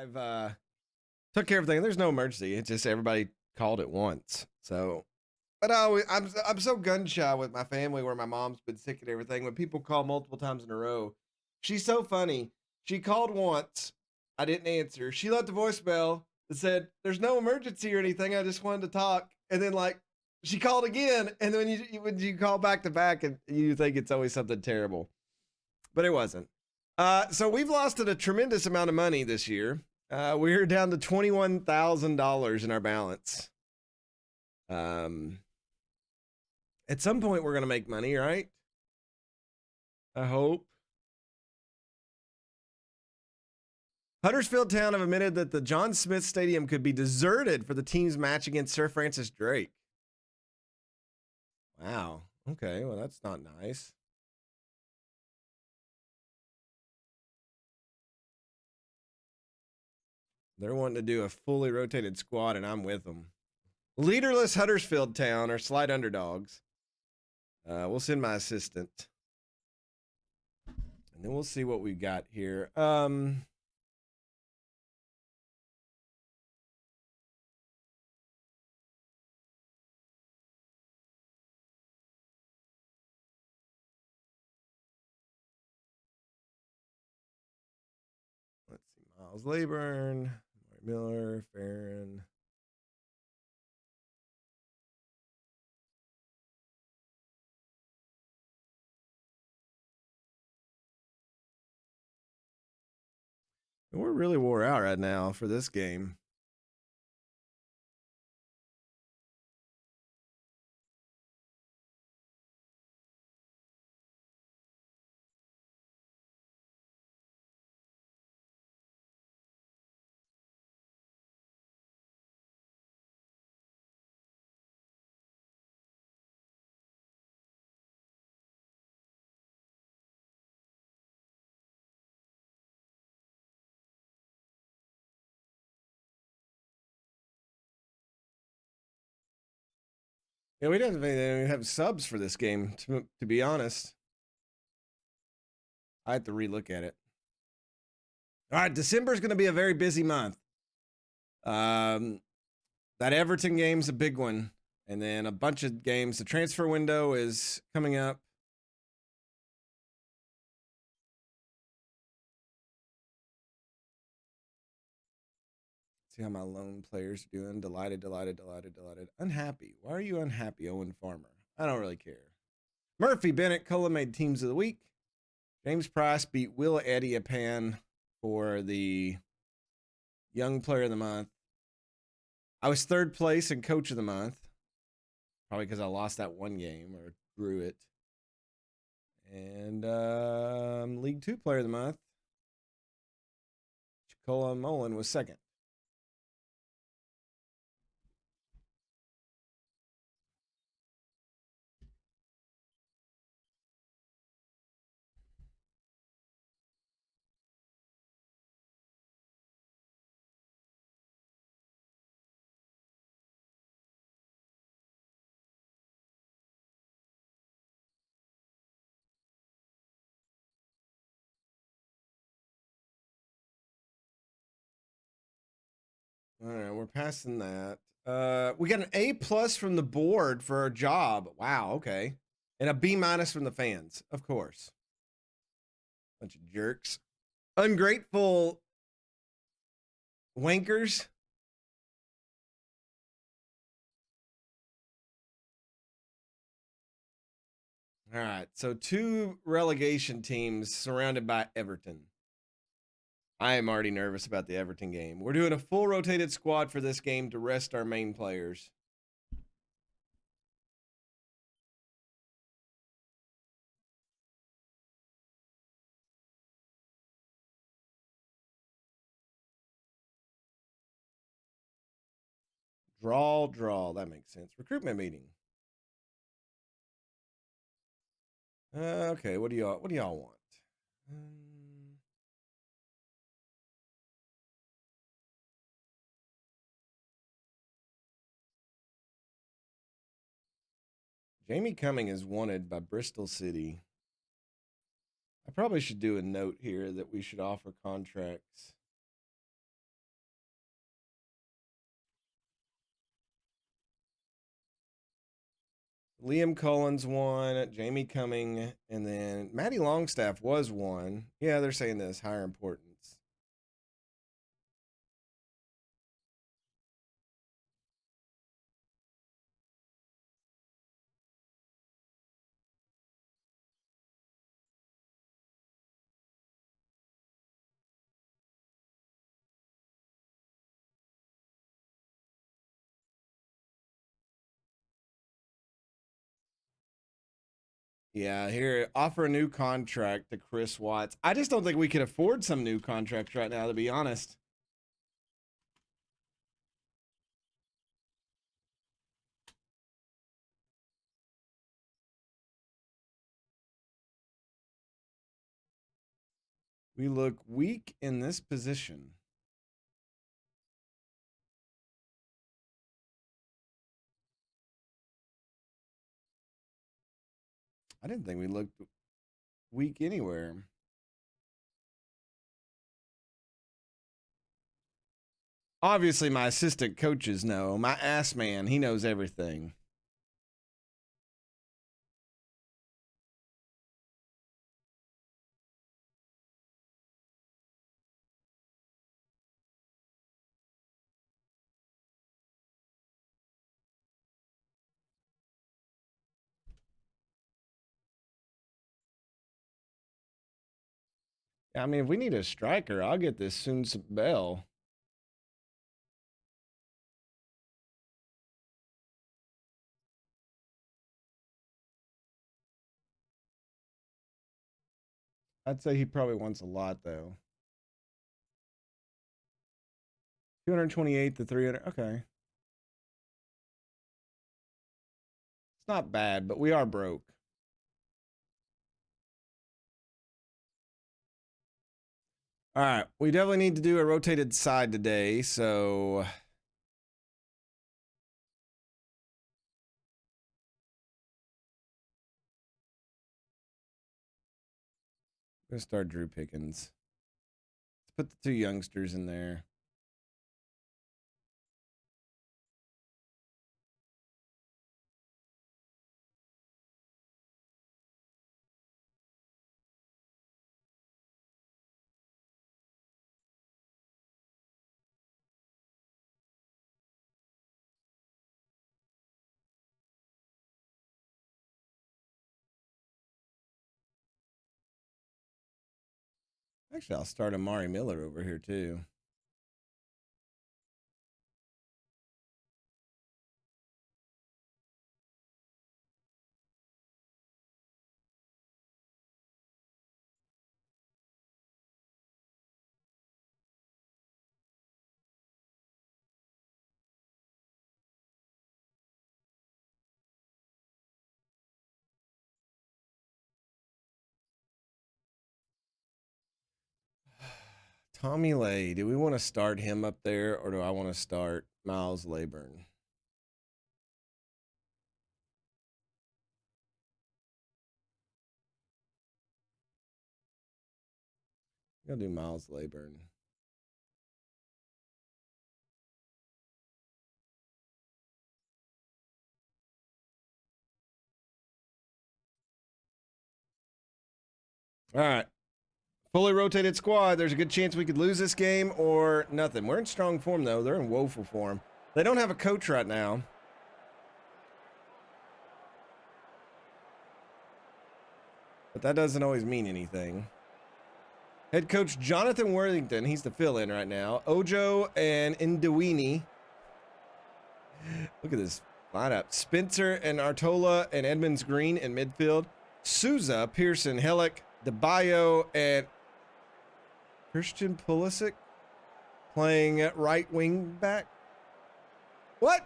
I've took care of everything. There's no emergency. It's just everybody called at once. So, but I'm so gun shy with my family where my mom's been sick and everything. When people call multiple times in a row, she's so funny. She called once. I didn't answer. She left a voicemail that said, "There's no emergency or anything. I just wanted to talk." And then like she called again, and then when you call back to back, and you think it's always something terrible, but it wasn't. So we've lost a tremendous amount of money this year. We're down to $21,000 in our balance. At some point, we're gonna make money, right? I hope. Huddersfield Town have admitted that the John Smith Stadium could be deserted for the team's match against Sir Francis Drake. Wow. Okay, well, that's not nice. They're wanting to do a fully rotated squad, and I'm with them. Leaderless Huddersfield Town are slight underdogs. We'll send my assistant. And then we'll see what we got here. Let's see. Miles Layburn, Miller, Farron. We're really wore out right now for this game. Yeah, we didn't even have subs for this game, to be honest. I have to relook at it. All right, December is going to be a very busy month. That Everton game's a big one, and then a bunch of games. The transfer window is coming up. See how my lone players are doing. Delighted. Unhappy. Why are you unhappy, Owen Farmer? I don't really care. Murphy Bennett Cullen made teams of the week. James Price beat Will Eddiapan for the young player of the month. I was third place in coach of the month, probably because I lost that one game or drew it. And League Two player of the month, Chicola Mullen was second. All right, we're passing that. We got an A plus from the board for our job. Wow, okay. And a B minus from the fans, of course. Bunch of jerks. Ungrateful wankers. All right, so two relegation teams surrounded by Everton. I am already nervous about the Everton game. We're doing a full rotated squad for this game to rest our main players. Draw. That makes sense. Recruitment meeting. Okay, what do y'all want? Jamie Cumming is wanted by Bristol City. I probably should do a note here that we should offer contracts Liam Collins won, Jamie Cumming, and then Maddie Longstaff was one. Yeah, they're saying this higher importance. Yeah, here, offer a new contract to Chris Watts. I just don't think we can afford some new contracts right now, to be honest. We look weak in this position. I didn't think we looked weak anywhere. Obviously, my assistant coaches know. My ass man, he knows everything. I mean, if we need a striker, I'll get this soon Bell. I'd say he probably wants a lot, though. 228 to 300. Okay. It's not bad, but we are broke. All right. We definitely need to do a rotated side today. So I'm going to start Drew Pickens. Let's put the two youngsters in there. Actually, I'll start Amari Miller over here, too. Tommy Lay, do we want to start him up there or do I want to start Miles Layburn? I'll do Miles Layburn. All right. Fully rotated squad. There's a good chance we could lose this game or nothing. We're in strong form, though. They're in woeful form. They don't have a coach right now. But that doesn't always mean anything. Head coach Jonathan Worthington. He's the fill-in right now. Ojo and Indewini. Look at this lineup. Spencer and Artola and Edmonds Green in midfield. Souza, Pearson, Hellick, DeBayo, and Christian Pulisic playing at right wing back. What?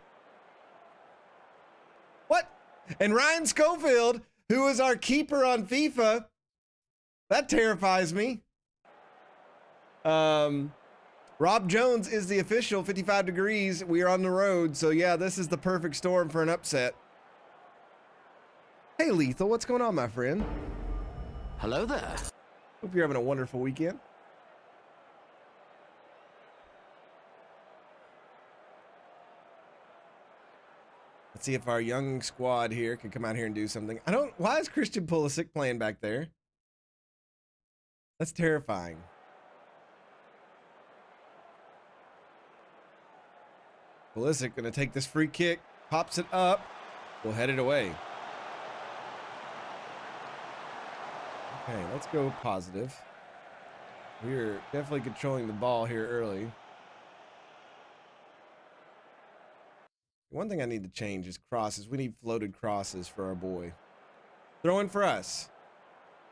What? And Ryan Schofield, who is our keeper on FIFA. That terrifies me. Rob Jones is the official. 55 degrees. We are on the road. So, yeah, this is the perfect storm for an upset. Hey, Lethal. What's going on, my friend? Hello there. Hope you're having a wonderful weekend. Let's see if our young squad here can come out here and do something. Why is Christian Pulisic playing back there? That's terrifying. Pulisic gonna take this free kick, pops it up, we'll head it away. Okay, let's go positive. We're definitely controlling the ball here early. One thing I need to change is crosses. We need floated crosses for our boy. Throwing for us.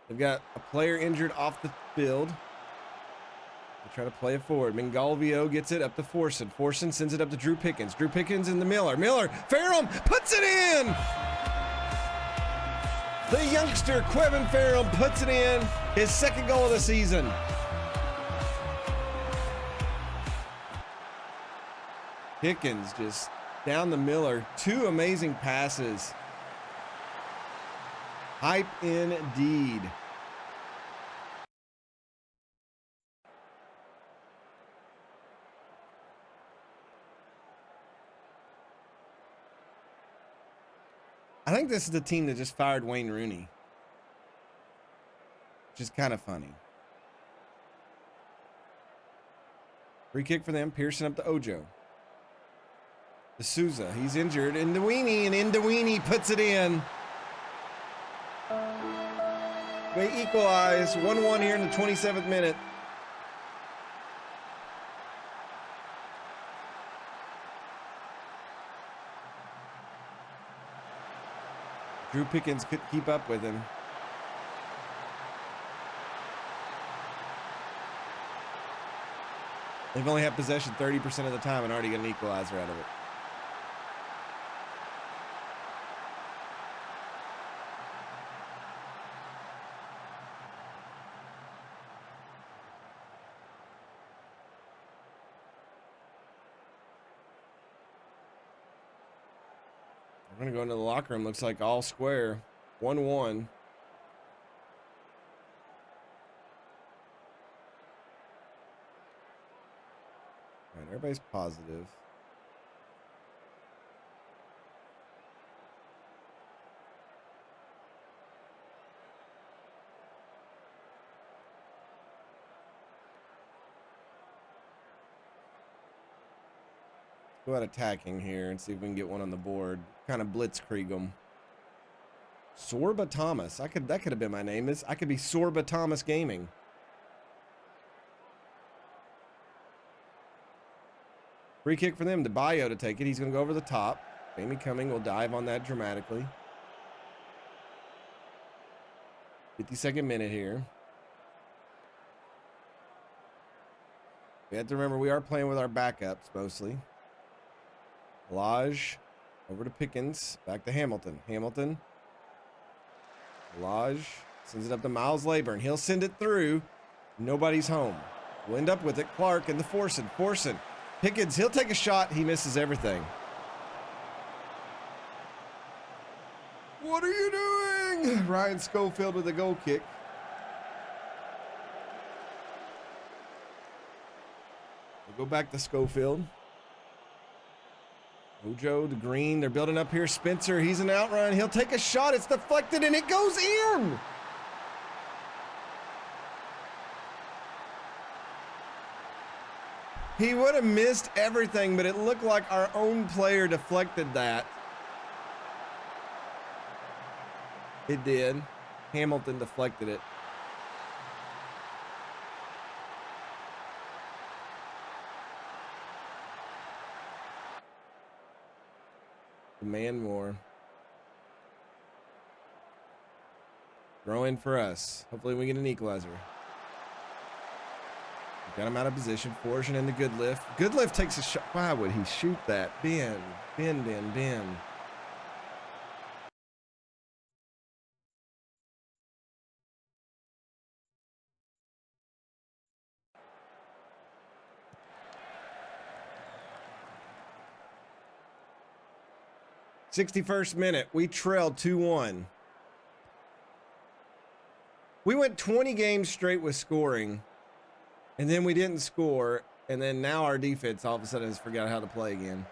They've got a player injured off the field. They try to play it forward. Mingalvio gets it up to Forson. Forson sends it up to Drew Pickens. Drew Pickens and the Miller. Farrell puts it in! The youngster, Quevin Farrell, puts it in. His second goal of the season. Pickens just down the Miller. Two amazing passes. Hype indeed. I think this is the team that just fired Wayne Rooney. Which is kind of funny. Free kick for them. Pearson up to Ojo. De Souza, he's injured. And Indewini puts it in. They equalize 1-1 here in the 27th minute. Drew Pickens couldn't keep up with him. They've only had possession 30% of the time and already got an equalizer out of it. We're going to go into the locker room. Looks like all square. 1-1. All right, everybody's positive. Go out attacking here and see if we can get one on the board. Kind of blitzkrieg them. Sorba Thomas. That could have been my name. I could be Sorba Thomas Gaming. Free kick for them. To Bayo to take it. He's going to go over the top. Jamie Cumming will dive on that dramatically. 52nd minute here. We have to remember we are playing with our backups mostly. Lodge over to Pickens, back to Hamilton. Lodge sends it up to Miles Laburn. He'll send it through. Nobody's home. We'll end up with it. Clark and the Forson. Pickens, he'll take a shot. He misses everything. What are you doing? Ryan Schofield with a goal kick. We'll go back to Schofield. Ojo, the Green, they're building up here. Spencer, he's an outrun. He'll take a shot. It's deflected and it goes in. He would have missed everything, but it looked like our own player deflected that. It did. Hamilton deflected it. Demand more. Throw in for us. Hopefully we get an equalizer. Got him out of position. Fortune in the good lift. Good lift takes a shot. Why would he shoot that? Ben. 61st minute, we trailed 2-1. We went 20 games straight with scoring, and then we didn't score, and then now our defense all of a sudden has forgot how to play again.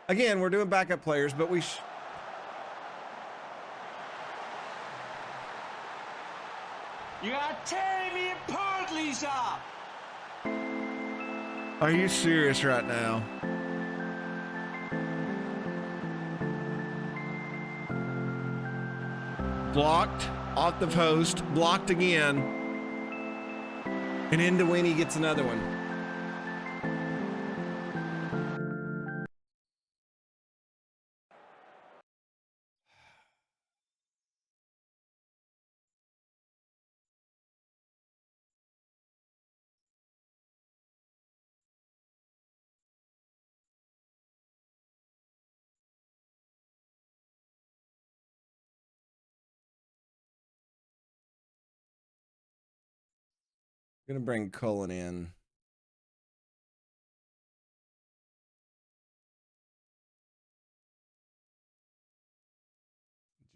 Again, we're doing backup players, but we You are tearing me apart, Lisa! Are you serious right now? Blocked off the post, blocked again. And into Winnie gets another one. Gonna bring Cullen in.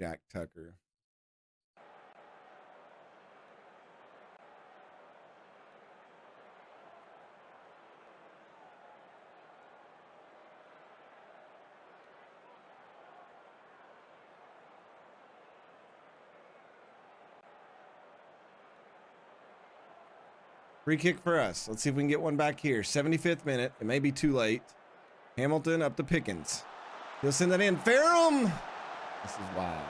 Jack Tucker. Free kick for us. Let's see if we can get one back here. 75th minute. It may be too late. Hamilton up to Pickens. He'll send that in. Ferrum! This is wild.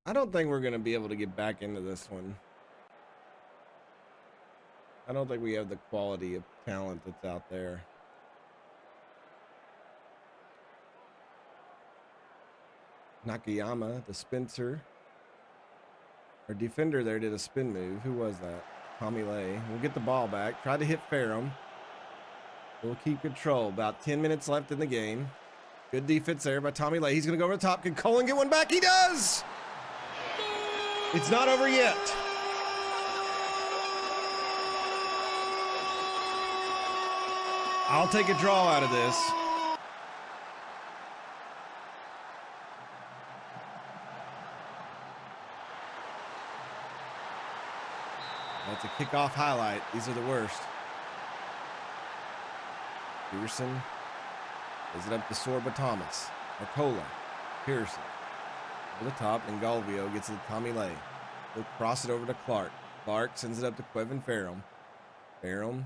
I don't think we're going to be able to get back into this one. I don't think we have the quality of talent that's out there. Nakayama, the Spencer. Our defender there did a spin move. Who was that? Tommy Lay. We'll get the ball back. Try to hit Ferrum. We'll keep control. About 10 minutes left in the game. Good defense there by Tommy Lay. He's going to go over the top. Can Cullen get one back? He does! It's not over yet. I'll take a draw out of this. That's a kickoff highlight. These are the worst. Pearson. Is it up to Sorba Thomas? Arcola. Pearson. Over the top, and Galvio gets it to Tommy Lay. He'll cross it over to Clark. Clark sends it up to Quevin Ferrum. Ferrum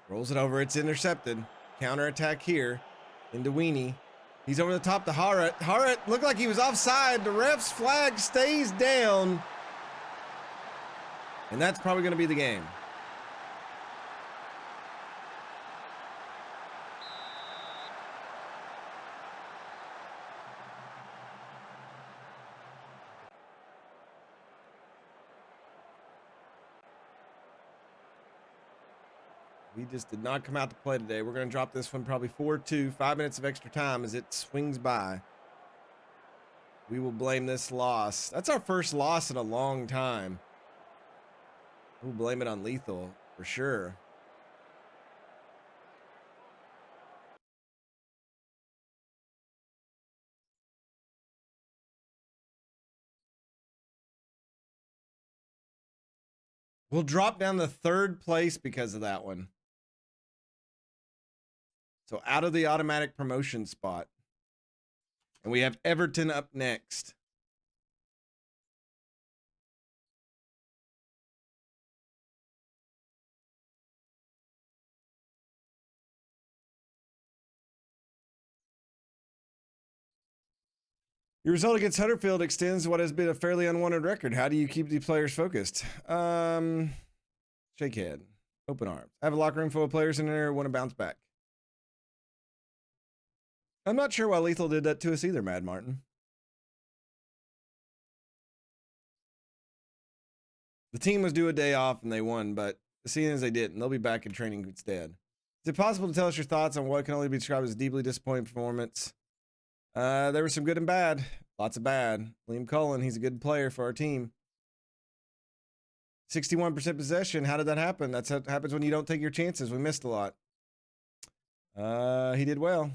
rolls it over. It's intercepted. Counterattack here into Weenie. He's over the top to Harrett. Harrett looked like he was offside. The ref's flag stays down. And that's probably going to be the game. We just did not come out to play today. We're going to drop this one probably 4-2. 5 minutes of extra time as it swings by. We will blame this loss. That's our first loss in a long time. We'll blame it on Lethal for sure. We'll drop down to third place because of that one. So out of the automatic promotion spot. And we have Everton up next. Your result against Huddersfield extends what has been a fairly unwanted record. How do you keep the players focused? Shake head. Open arms. I have a locker room full of players in there who want to bounce back. I'm not sure why Lethal did that to us either, Mad Martin. The team was due a day off and they won, but seeing as they didn't, they'll be back in training instead. Is it possible to tell us your thoughts on what can only be described as a deeply disappointing performance? There was some good and bad. Lots of bad. Liam Cullen, he's a good player for our team. 61% possession. How did that happen? That's what happens when you don't take your chances. We missed a lot. He did well.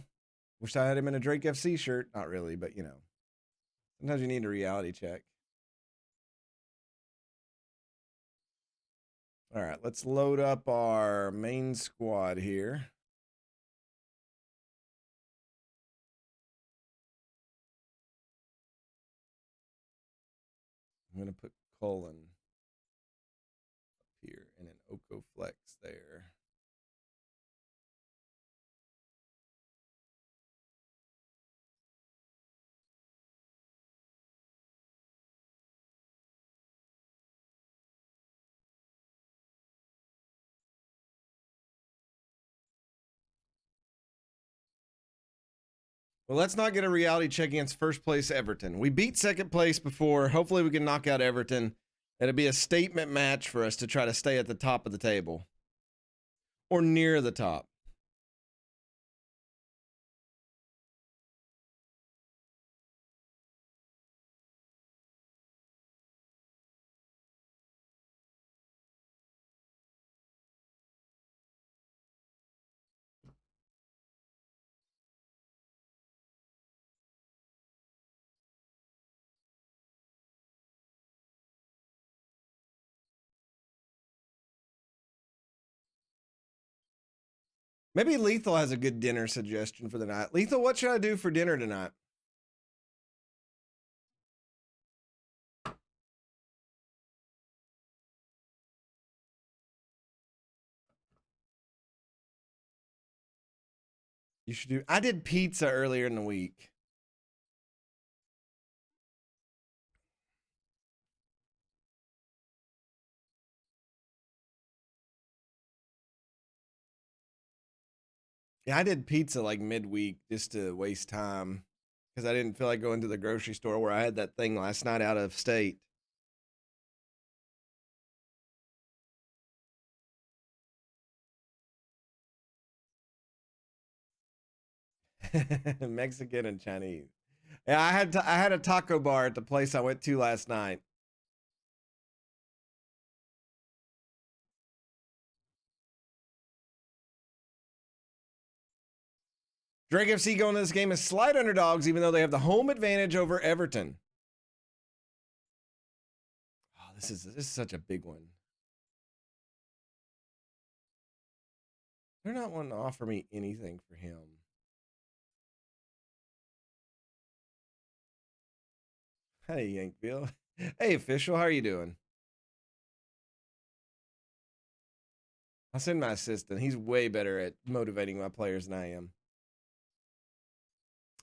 Wish I had him in a Drake FC shirt. Not really, but you know. Sometimes you need a reality check. All right, let's load up our main squad here. I'm going to put Cullen up here and an Oko Flex there. Well, let's not get a reality check against first place Everton. We beat second place before. Hopefully we can knock out Everton. It'll be a statement match for us to try to stay at the top of the table. Or near the top. Maybe Lethal has a good dinner suggestion for the night. Lethal, what should I do for dinner tonight? You should do. I did pizza earlier in the week. Yeah, I did pizza like midweek just to waste time because I didn't feel like going to the grocery store where I had that thing last night out of state. Mexican and Chinese. Yeah, I had a taco bar at the place I went to last night. Drake FC going to this game as slight underdogs, even though they have the home advantage over Everton. Oh, this is such a big one. They're not wanting to offer me anything for him. Hey, Yankville. Hey, official, how are you doing? I'll send my assistant. He's way better at motivating my players than I am.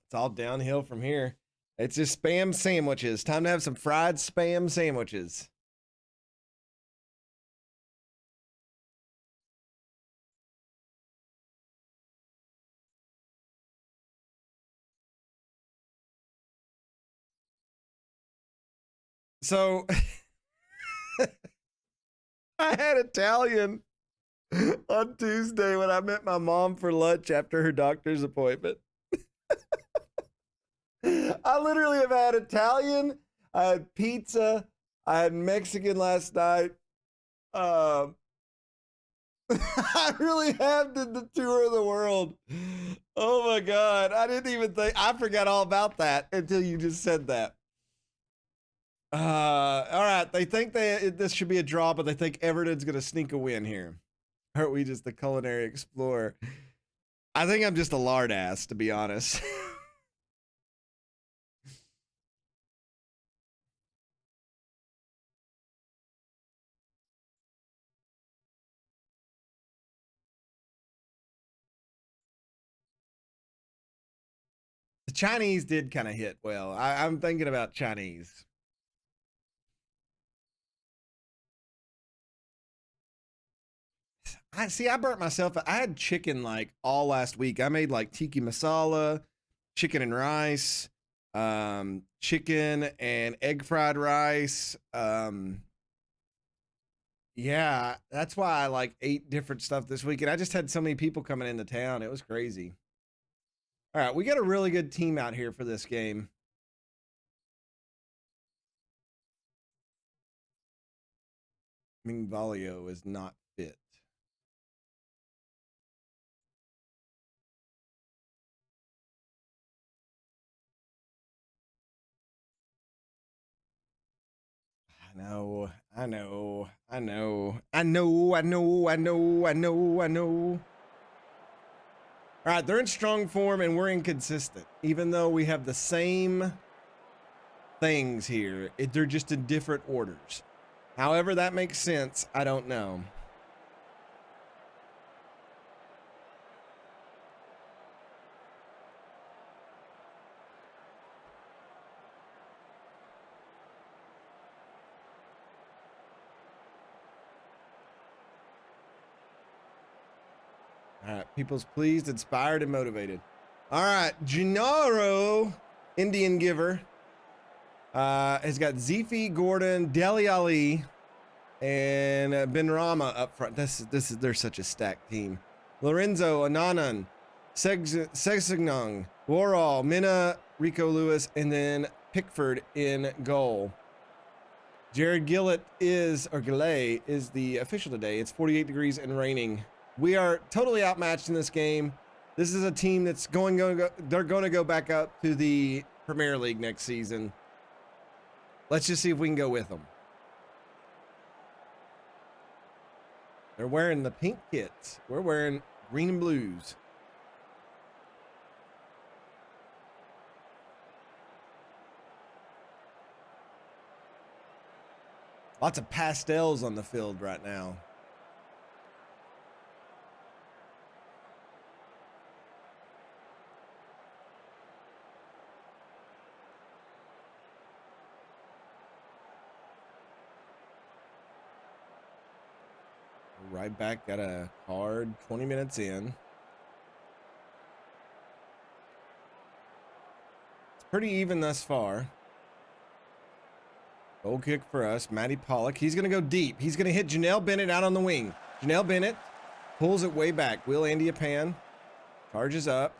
It's all downhill from here. It's just spam sandwiches. Time to have some fried spam sandwiches. So I had Italian on Tuesday when I met my mom for lunch after her doctor's appointment. I literally have had Italian, I had pizza, I had Mexican last night. I really have did the tour of the world. Oh my God. I didn't even think, I forgot all about that until you just said that. All right. They think this should be a draw, but they think Everton's going to sneak a win here. Aren't we just the culinary explorer? I think I'm just a lard ass, to be honest. The Chinese did kind of hit well. I'm thinking about Chinese. I burnt myself. I had chicken like all last week. I made like tiki masala, chicken and rice, chicken and egg fried rice. Yeah, that's why I like ate different stuff this week. And I just had so many people coming into town. It was crazy. All right, we got a really good team out here for this game. Mingvalio is not fit. I know. All right, they're in strong form and we're inconsistent, even though we have the same things here. They're just in different orders. However that makes sense, I don't know. All right, people's pleased, inspired, and motivated. All right, Gennaro, Indian Giver, has got Zifi, Gordon, Dele Ali, and Ben Rama up front. They're such a stacked team. Lorenzo, Ananan, Segsignong, Warall, Minna, Rico Lewis, and then Pickford in goal. Jared Gillett is the official today. It's 48 degrees and raining. We are totally outmatched in this game. This is a team that's they're going to go back up to the Premier League next season. Let's just see if we can go with them. They're wearing the pink kits. We're wearing green and blues. Lots of pastels on the field right now. Right back, got a card 20 minutes in. It's pretty even thus far. Goal kick for us. Matty Pollock. He's going to go deep. He's going to hit Janelle Bennett out on the wing. Janelle Bennett pulls it way back. Will Andy Pan charges up.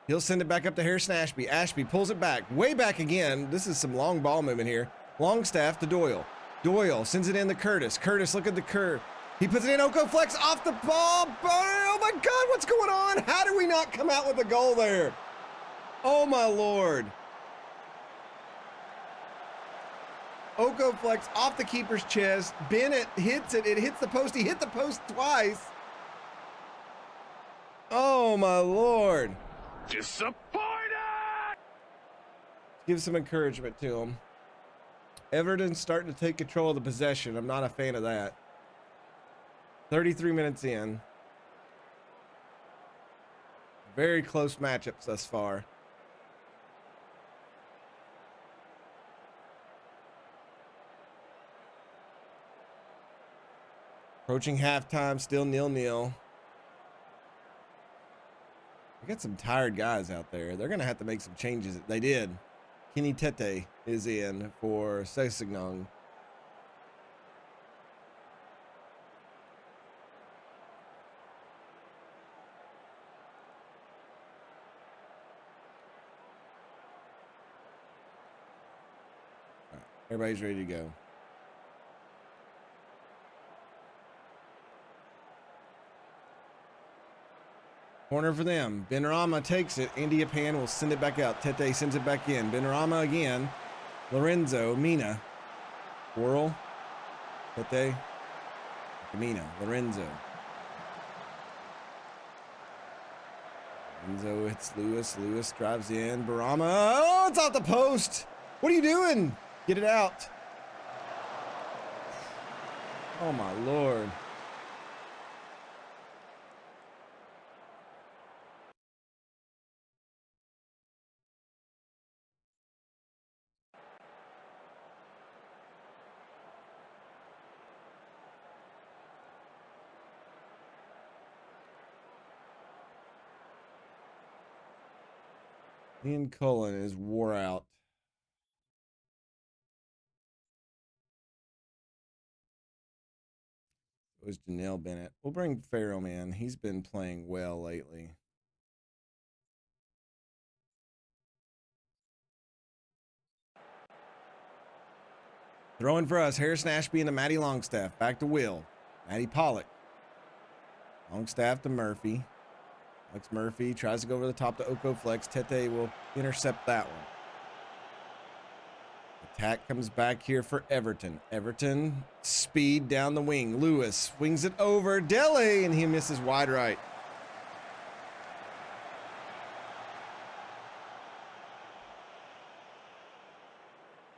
He'll send it back up to Harrison Ashby. Ashby pulls it back. Way back again. This is some long ball movement here. Longstaff to Doyle. Doyle sends it in to Curtis. Curtis, look at the curve. He puts it in. Oko Flex off the ball. Oh my God, what's going on? How did we not come out with a goal there? Oh my Lord. Oko Flex off the keeper's chest. Bennett hits it. It hits the post. He hit the post twice. Oh my Lord. Disappointed! Give some encouragement to him. Everton's starting to take control of the possession. I'm not a fan of that. 33 minutes in. Very close matchups thus far. Approaching halftime, still 0-0. We got some tired guys out there. They're going to have to make some changes. They did. Kenny Tete is in for Sesignong. Everybody's ready to go. Corner for them. Benrahma takes it. Andy Pan will send it back out. Tete sends it back in. Benrahma again. Lorenzo. Mina. Whirl. Tete. Mina. Lorenzo. Lorenzo hits Lewis. Lewis drives in. Barama. Oh, it's off the post. What are you doing? Get it out. Oh, my Lord. Ian Cullen is wore out. It was Janelle Bennett. We'll bring Farrell, man. He's been playing well lately. Throwing for us, Harrison Ashby and the Matty Longstaff. Back to Will. Matty Pollock. Longstaff to Murphy. Alex Murphy tries to go over the top to Oko Flex. Tete will intercept that one. Attack comes back here for Everton. Everton, speed down the wing. Lewis wings it over. Dele, and he misses wide right.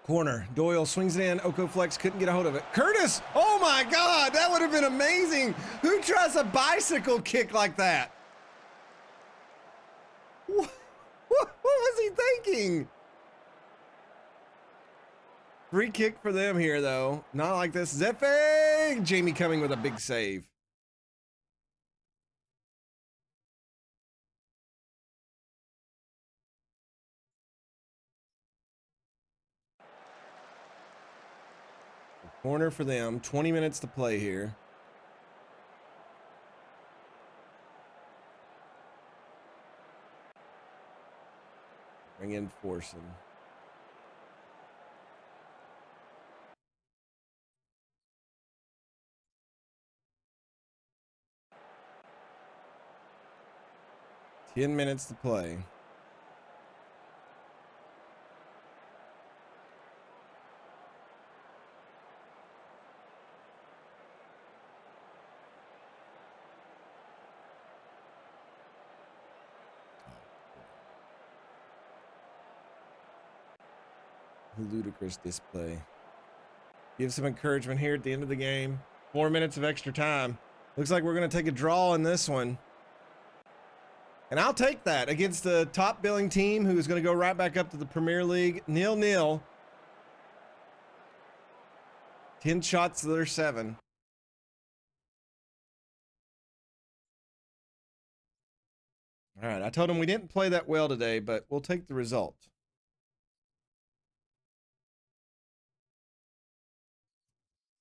Corner. Doyle swings it in. Oko Flex couldn't get a hold of it. Curtis! Oh my God! That would have been amazing! Who tries a bicycle kick like that? What was he thinking? Free kick for them here, though. Not like this. Zefe! Jamie Cumming with a big save. Corner for them. 20 minutes to play here. Bring in Forson. Ten minutes to play. Ludicrous display. Give some encouragement here at the end of the game. 4 minutes of extra time. Looks like we're going to take a draw in this one. And I'll take that against the top billing team who is going to go right back up to the Premier League. 0-0. 10 shots to their 7. All right, I told him we didn't play that well today, but we'll take the result.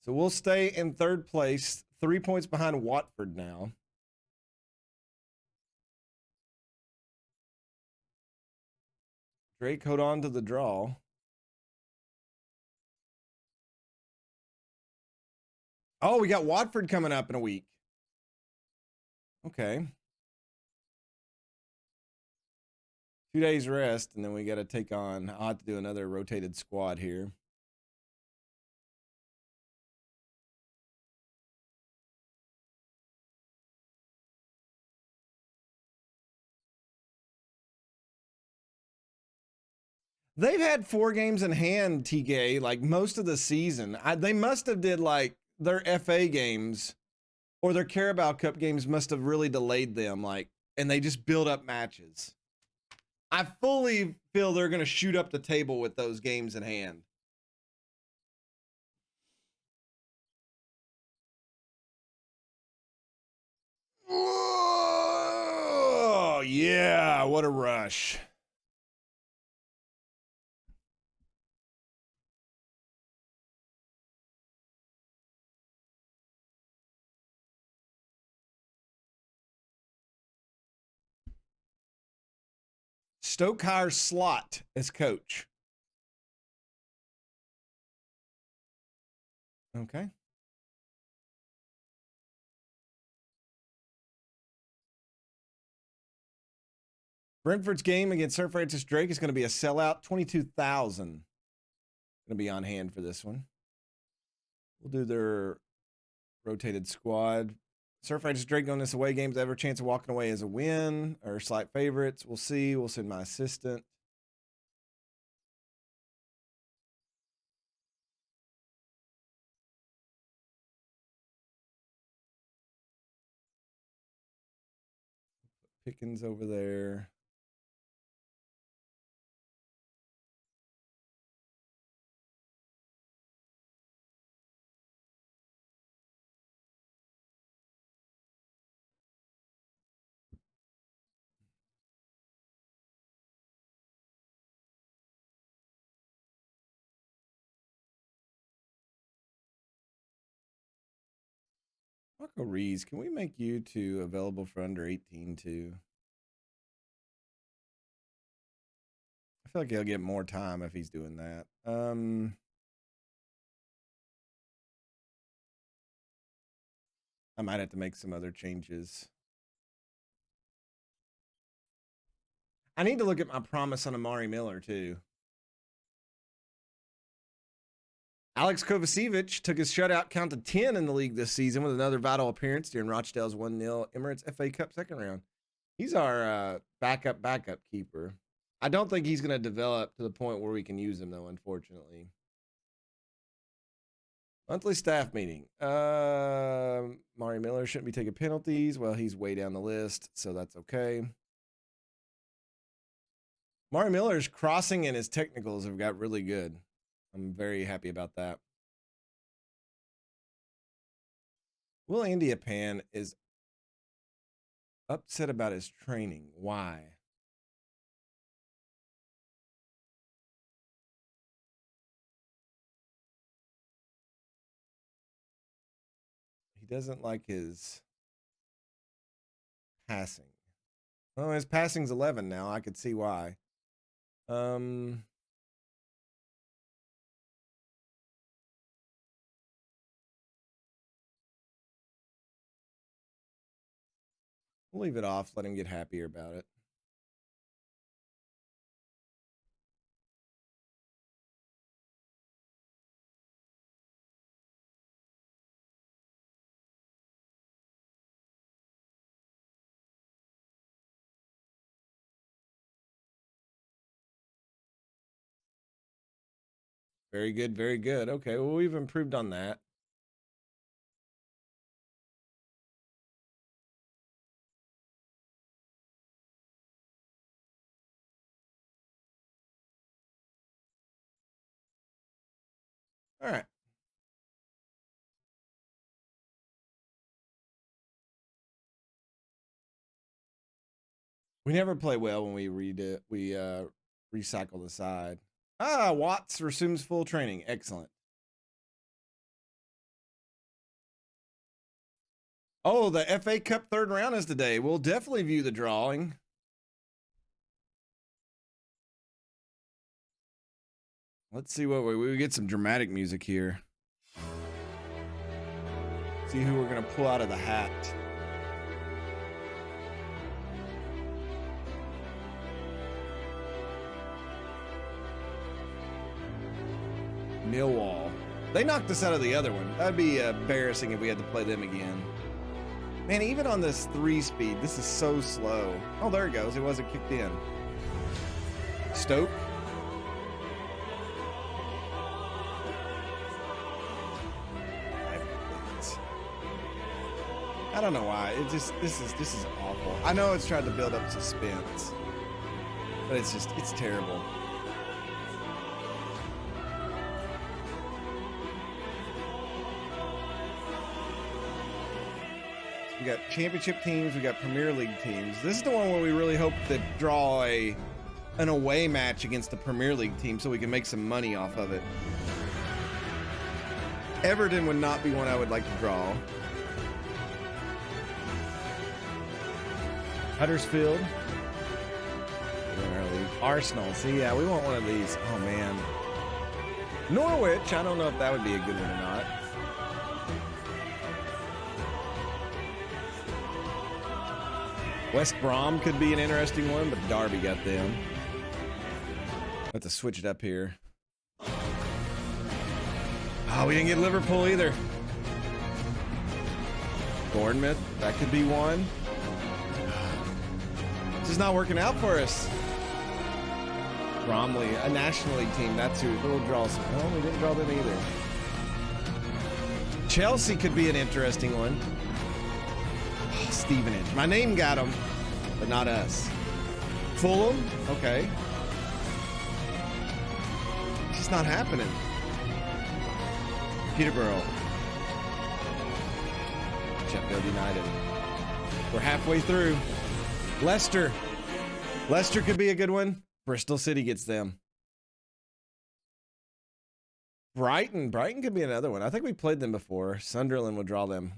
So we'll stay in third place, 3 points behind Watford now. Drake hold on to the draw. Oh, we got Watford coming up in a week. Okay. 2 days rest, and then we got to take on, I'll have to do another rotated squad here. They've had 4 games in hand, TK, like most of the season. They must have did like their FA games or their Carabao Cup games must have really delayed them, like, and they just build up matches. I fully feel they're going to shoot up the table with those games in hand. Oh, yeah, what a rush. Stoke hires Slot as coach. Okay. Brentford's game against Sir Francis Drake is going to be a sellout. 22,000 going to be on hand for this one. We'll do their rotated squad. Sir Francis Drake going this away games. Ever chance of walking away as a win or slight favorites? We'll see. We'll send my assistant. Pickens over there. Marco Rees, can we make you two available for under 18 too? I feel like he'll get more time if he's doing that. I might have to make some other changes. I need to look at my promise on Amari Miller too. Alex Kovacevic took his shutout count to 10 in the league this season with another vital appearance during Rochdale's 1-0 Emirates FA Cup second round. He's our backup keeper. I don't think he's going to develop to the point where we can use him, though, unfortunately. Monthly staff meeting. Mari Miller shouldn't be taking penalties. Well, he's way down the list, so that's okay. Mari Miller's crossing and his technicals have got really good. I'm very happy about that. Will Andy Apan is upset about his training. Why? He doesn't like his passing. Oh, his passing's 11 now. I could see why. We'll leave it off. Let him get happier about it. Very good, very good. Okay, well, we've improved on that. All right. We never play well when we recycle the side. Watts resumes full training. Excellent. Oh, the FA Cup third round is today. We'll definitely view the drawing. Let's see what we get some dramatic music here. See who we're going to pull out of the hat. Millwall. They knocked us out of the other one. That'd be embarrassing if we had to play them again. Man, even on this 3-speed, this is so slow. Oh, there it goes. It wasn't kicked in. Stoke. I don't know why. This is awful. I know it's trying to build up suspense, but it's terrible. We got championship teams, we got Premier League teams. This is the one where we really hope to draw an away match against the Premier League team so we can make some money off of it. Everton would not be one I would like to draw. Huddersfield. Arsenal. See, yeah, we want one of these. Oh, man. Norwich. I don't know if that would be a good one or not. West Brom could be an interesting one, but Derby got them. Have to switch it up here. Oh, we didn't get Liverpool either. Bournemouth. That could be one. It's just not working out for us. Bromley, a National League team. That's who we'll draw some. Oh, we didn't draw them either. Chelsea could be an interesting one. Oh, Stevenage. My name got them, but not us. Fulham. Okay. It's just not happening. Peterborough. Sheffield United. We're halfway through. Leicester. Leicester could be a good one. Bristol City gets them. Brighton. Brighton could be another one. I think we played them before. Sunderland will draw them.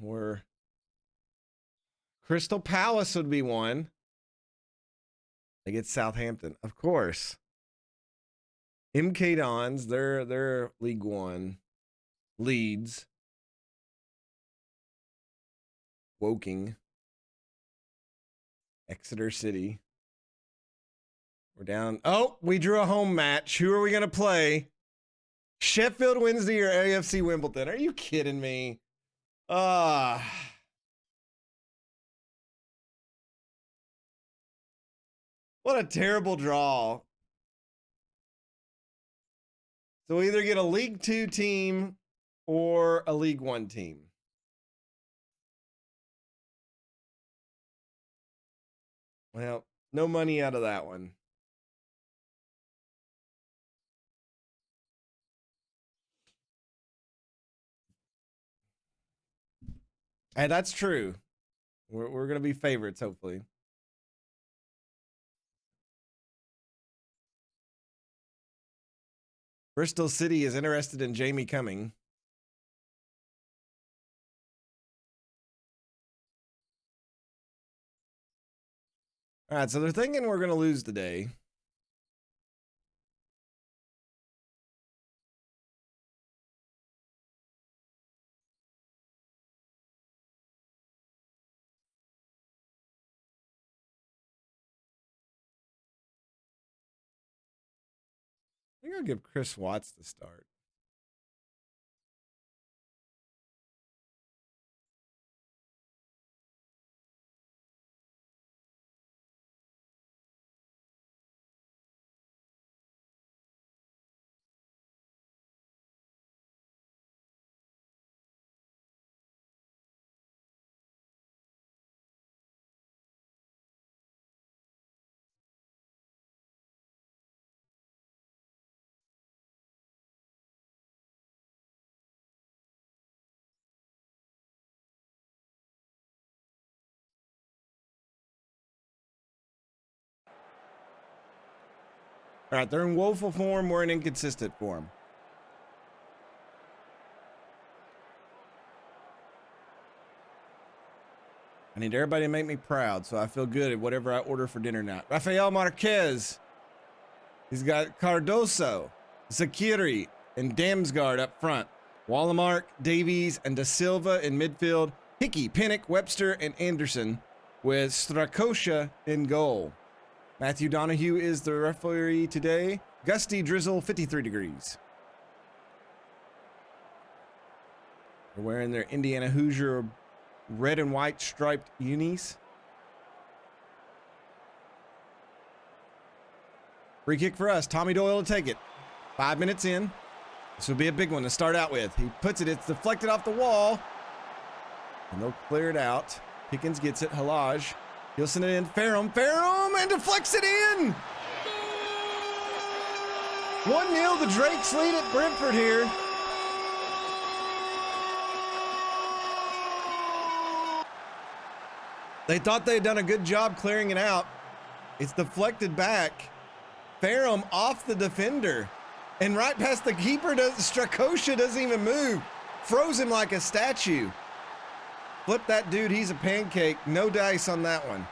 Crystal Palace would be one. They get Southampton, of course. MK Dons, they're League One. Leeds. Woking. Exeter City. We're down. Oh, we drew a home match. Who are we going to play? Sheffield Wednesday or AFC Wimbledon? Are you kidding me? What a terrible draw. So we either get a League Two team or a League One team. Well, no money out of that one. And that's true. We're going to be favorites, hopefully. Bristol City is interested in Jamie Cumming. All right, so they're thinking we're going to lose today. I think I'll give Chris Watts the start. All right, they're in woeful form. We're in inconsistent form. I need everybody to make me proud, so I feel good at whatever I order for dinner now. Rafael Marquez. He's got Cardoso, Zakiri, and Damsgaard up front. Wallamark, Davies, and Da Silva in midfield. Hickey, Pinnock, Webster, and Anderson with Strakosha in goal. Matthew Donahue is the referee today. Gusty drizzle, 53 degrees. They're wearing their Indiana Hoosier red and white striped unis. Free kick for us. Tommy Doyle will take it. 5 minutes in. This will be a big one to start out with. He puts it. It's deflected off the wall. And they'll clear it out. Pickens gets it. Halaj. He'll send it in. Ferrum, and deflects it in. 1-0. The Drakes lead at Brentford here. They thought they had done a good job clearing it out. It's deflected back. Ferrum off the defender. And right past the keeper. Strakosha doesn't even move. Froze him like a statue. Flip that dude, he's a pancake. No dice on that one.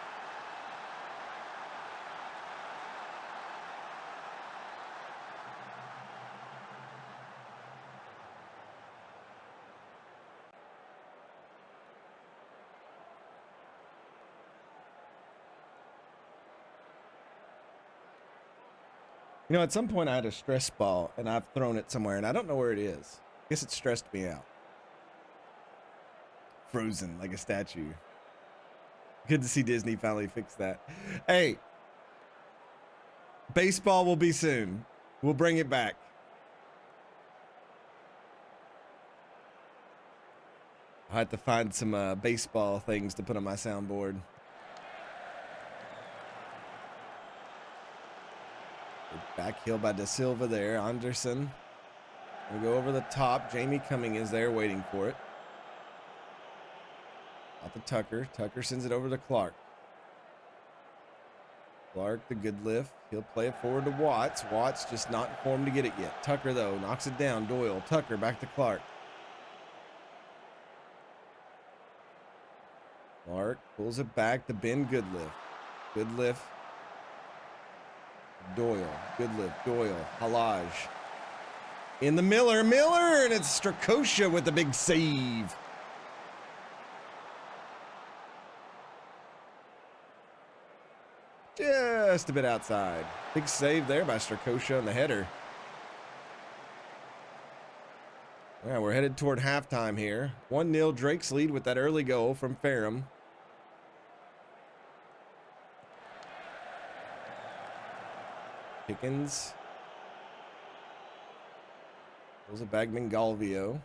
You know, at some point I had a stress ball and I've thrown it somewhere and I don't know where it is. I guess it stressed me out. Frozen like a statue. Good to see Disney finally fix that. Hey, baseball will be soon. We'll bring it back. I have to find some baseball things to put on my soundboard. Back heel by Da Silva there. Anderson. We go over the top. Jamie Cumming is there waiting for it. Out to Tucker. Tucker sends it over to Clark. Clark, the good lift. He'll play it forward to Watts. Watts just not in form to get it yet. Tucker, though, knocks it down. Doyle. Tucker back to Clark. Clark pulls it back to Ben Goodlift. Goodlift. Doyle. Goodlift. Doyle. Halaj. In the Miller. And it's Strakosha with the big save. Just a bit outside. Big save there by Strakosha on the header. Yeah, we're headed toward halftime here. 1-0 Drake's lead with that early goal from Ferrum. Pickens. Pulls it back, Galvio.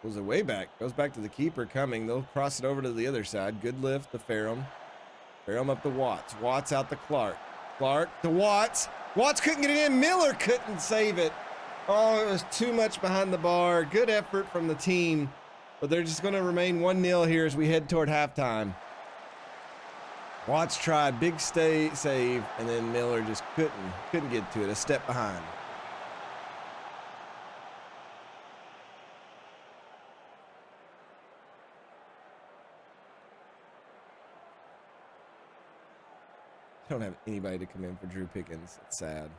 Pulls it way back. Goes back to the keeper coming. They'll cross it over to the other side. Good lift to Ferrum. Ferrum up to Watts. Watts out to Clark. Clark to Watts. Watts couldn't get it in. Miller couldn't save it. Oh, it was too much behind the bar. Good effort from the team. But they're just going to remain 1-0 here as we head toward halftime. Watts tried, big save, and then Miller just couldn't get to it. A step behind. Don't have anybody to come in for Drew Pickens. It's sad.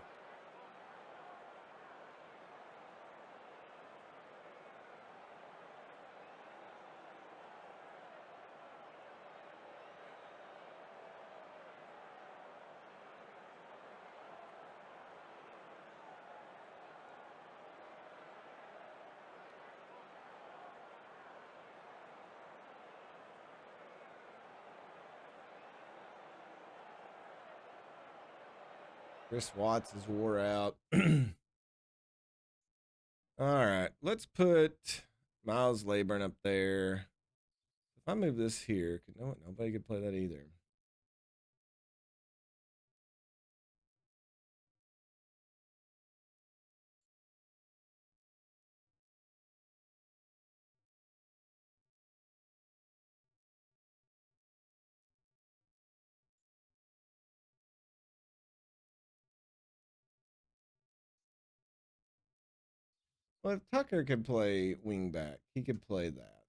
Chris Watts is wore out. All right, let's put Miles Leyburn up there. If I move this here, nobody could play that either. Well, if Tucker could play wingback, he could play that.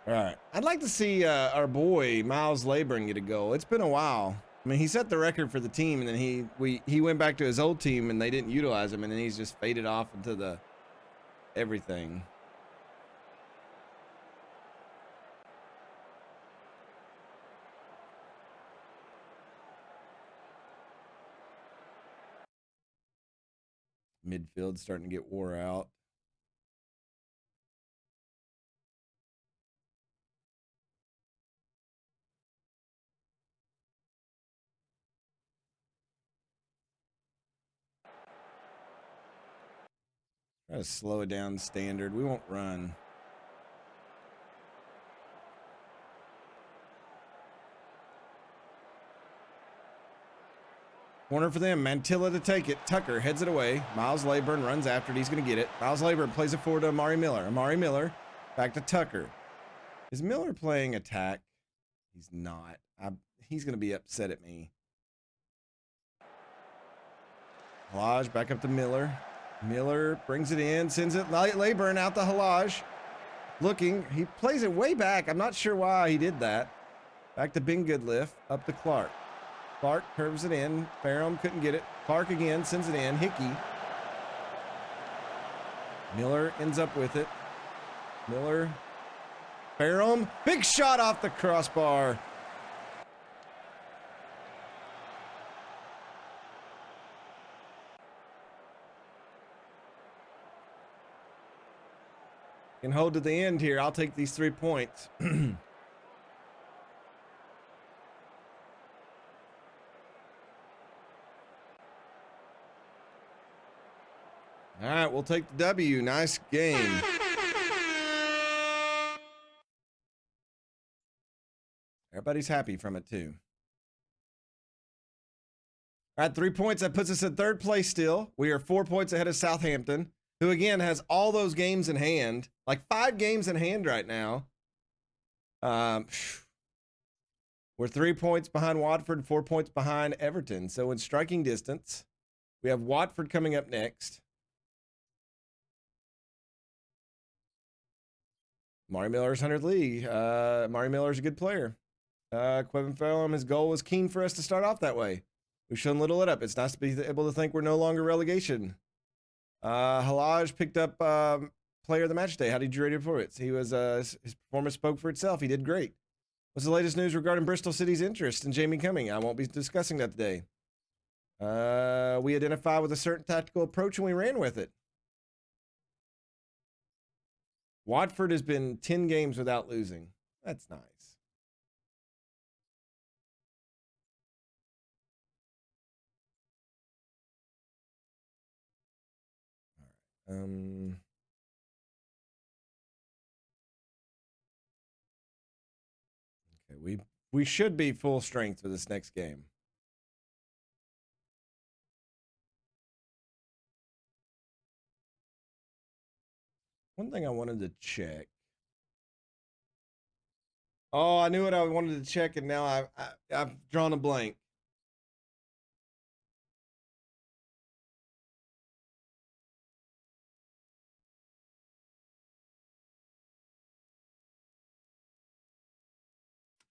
All right. I'd like to see our boy Miles Leyburn get a goal. It's been a while. I mean, he set the record for the team, and then he went back to his old team, and they didn't utilize him, and then he's just faded off into the everything. Midfield starting to get wore out. Try to slow it down standard. We won't run. Corner for them. Mantilla to take it. Tucker heads it away. Miles Leyburn runs after it. He's going to get it. Miles Leyburn plays it forward to Amari Miller. Amari Miller back to Tucker. Is Miller playing attack? He's not. He's going to be upset at me. Halaj back up to Miller. Miller brings it in, sends it. Leyburn out to Halaj. Looking. He plays it way back. I'm not sure why he did that. Back to Ben Goodlift. Up to Clark. Clark curves it in. Ferrum couldn't get it. Clark again sends it in. Hickey. Miller ends up with it. Miller. Ferrum. Big shot off the crossbar. Can hold to the end here. I'll take these 3 points. All right, we'll take the W. Nice game. Everybody's happy from it, too. All right, 3 points. That puts us in third place still. We are 4 points ahead of Southampton, who, again, has all those games in hand. Like 5 games in hand right now. We're We're 3 points behind Watford, 4 points behind Everton. So in striking distance, we have Watford coming up next. Mari Miller's 100th league. Mari Miller's a good player. Quevin Phelan, his goal was keen for us to start off that way. We've shown little let up. It's nice to be able to think we're no longer relegation. Halaj picked up player of the match day. How did you rate it for it? He was his performance spoke for itself. He did great. What's the latest news regarding Bristol City's interest in Jamie Cumming? I won't be discussing that today. We identified with a certain tactical approach and we ran with it. Watford has been 10 games without losing. That's nice. All right. Okay, we should be full strength for this next game. One thing I wanted to check. Oh, I knew what I wanted to check, and now I've drawn a blank.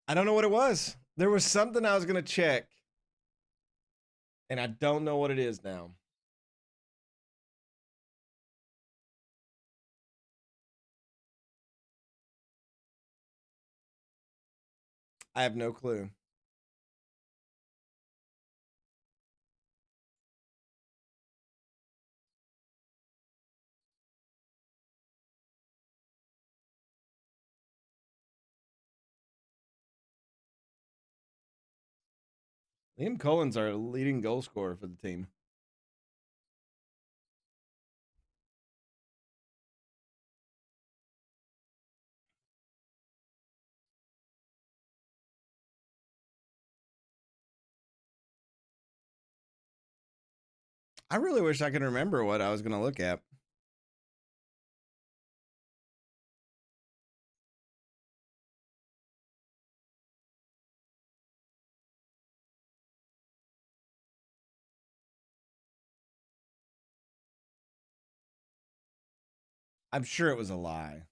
I don't know what it was. There was something I was going to check, and I don't know what it is now. I have no clue. Liam Cullen's our leading goal scorer for the team. I really wish I could remember what I was going to look at. I'm sure it was a lie.